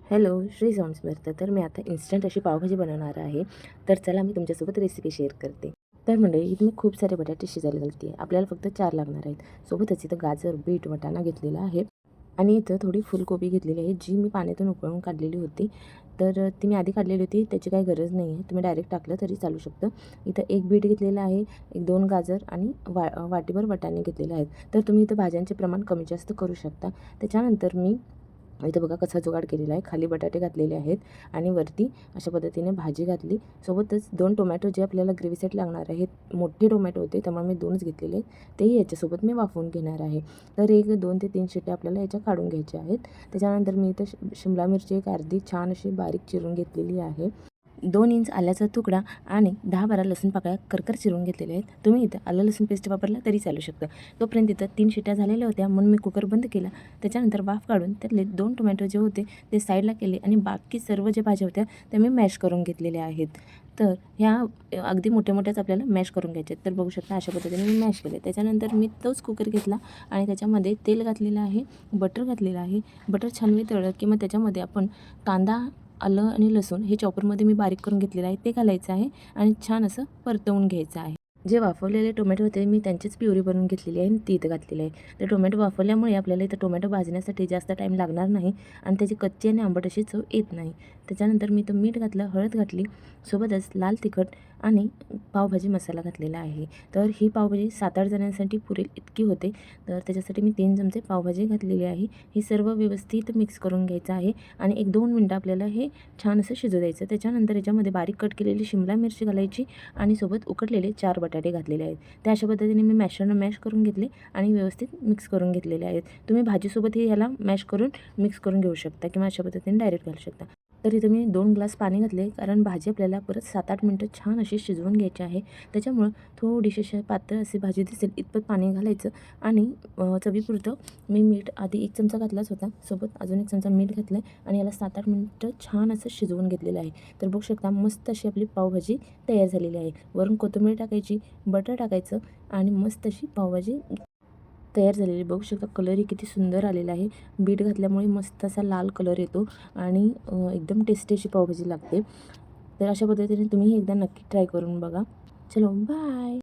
Hello, Shri Swami Samarth. तर मी आता instant अशी पावभाजी बनवणार आहे. तर चला मी तुमच्यासोबत रेसिपी शेअर करते. तर मंडळी इथे मी खूप सारे बटाटे शिजायला घालते आहे. आपल्याला फक्त 4 लागणार आहेत. सोबतच इथं गाजर, बीट, वाटाणा घेतलेला आहे आणि इथं थोडी फुलकोबी घेतलेली आहे, जी मी पाण्यातून उकळून काढलेली होती. तर ती मी आधी काढलेली होती, त्याची काही गरज नाही आहे. तुम्ही डायरेक्ट टाकलं तरी चालू शकतं. इथं 1 बीट घेतलेला आहे, 2 गाजर आणि वाटीभर वाटाणे घेतलेले आहेत. तर तुम्ही इथं भाज्यांचे प्रमाण कमी जास्त करू शकता. त्याच्यानंतर मी इथं बघा कसा जुगाड केलेला आहे. खाली बटाटे घातलेले आहेत आणि वरती अशा पद्धतीने भाजी घातली. सोबतच 2 टोमॅटो जे आपल्याला ग्रेव्हीसाठी लागणार आहेत, मोठे टोमॅटो होते त्यामुळे मी 2च घेतलेले आहेत. तेही याच्यासोबत मी वाफवून घेणार आहे. तर 2 ते 3 शिट्ट्या आपल्याला याच्या काढून घ्यायच्या आहेत. त्याच्यानंतर मी इथं शिमला मिरची एक अर्धी छान अशी बारीक चिरून घेतलेली आहे. 2 इंच आल्याचा तुकडा आणि 10-12 लसूण पाकळ्या करकर चिरून घेतलेल्या आहेत. तुम्ही इथं आलं लसूण पेस्ट वापरला तरी चालू शकतं. तोपर्यंत इथं 3 शिट्ट्या झालेल्या होत्या म्हणून मी कुकर बंद केला. त्याच्यानंतर वाफ काढून त्यातले 2 टोमॅटो जे होते ते साईडला केले आणि बाकी सर्व ज्या भाज्या होत्या त्या मी मॅश करून घेतलेल्या आहेत. तर ह्या अगदी मोठ्या-मोठ्याच आपल्याला मॅश करून घ्यायच्या आहेत. तर बघू शकता अशा पद्धतीने मी मॅश केले. त्याच्यानंतर मी तोच कुकर घेतला आणि त्याच्यामध्ये तेल घातलेलं आहे, बटर घातलेलं आहे. बटर छान वितळलं की मग त्याच्यामध्ये आपण कांदा, आलं आणि लसूण हे चॉपरमध्ये मी बारीक करून घेतलेलं आहे ते घालायचं आहे आणि छान असं परतवून घ्यायचं आहे. जे वाफवलेले टोमॅटो होते मी त्यांचीच प्युरी बनवून घेतलेली आहे आणि ती इथं घातलेली आहे. तर टोमॅटो वाफवल्यामुळे आपल्याला इथं टोमॅटो भाजण्यासाठी जास्त टाईम लागणार नाही आणि त्याची कच्ची आणि आंबट अशी चव येत नाही. त्याच्यानंतर मी इथं मीठ घातलं, हळद घातली, सोबतच लाल तिखट आणि पावभाजी मसाला घातलेला आहे. तर ही पावभाजी 7-8 जणांसाठी पुरेल इतकी होते. तर त्याच्यासाठी मी 3 चमचे पावभाजी घातलेली आहे. ही सर्व व्यवस्थित मिक्स करून घ्यायचं आहे आणि 1-2 मिनटं आपल्याला हे छान असं शिजू द्यायचं. त्याच्यानंतर याच्यामध्ये बारीक कट केलेली शिमला मिरची घालायची आणि सोबत उकडलेले 4 बटाटे घातलेले आहेत. ते अशा पद्धतीने मी मॅशरनं मॅश करून घेतले आणि व्यवस्थित मिक्स करून घेतलेले आहेत. तुम्ही भाजीसोबतही ह्याला मॅश करून मिक्स करून घेऊ शकता किंवा अशा पद्धतीने डायरेक्ट घालू शकता. तर इथं मी 2 ग्लास पाणी घातले कारण भाजी आपल्याला परत 7-8 मिनटं छान अशी शिजवून घ्यायची आहे. त्याच्यामुळं थोडीशी अशी पातळ अशी भाजी दिसेल इतपत पाणी घालायचं आणि चवीपुरतं मी मीठ आधी 1 चमचा घातलाच होता. सोबत अजून 1 चमचा मीठ घातलं आणि याला 7-8 मिनटं छान असं शिजवून घेतलेलं आहे. तर बघू शकता मस्त अशी आपली पावभाजी तयार झालेली आहे. वरून कोथिंबीर टाकायची, बटर टाकायचं आणि मस्त अशी पावभाजी तयार झालेली बघू शकता. कलरही किती सुंदर आलेला आहे. बीट घातल्यामुळे मस्त असा लाल कलर येतो आणि एकदम टेस्टी अशी पावभाजी लागते. तर अशा पद्धतीने तुम्हीही एकदा नक्की ट्राय करून बघा. चलो बाय.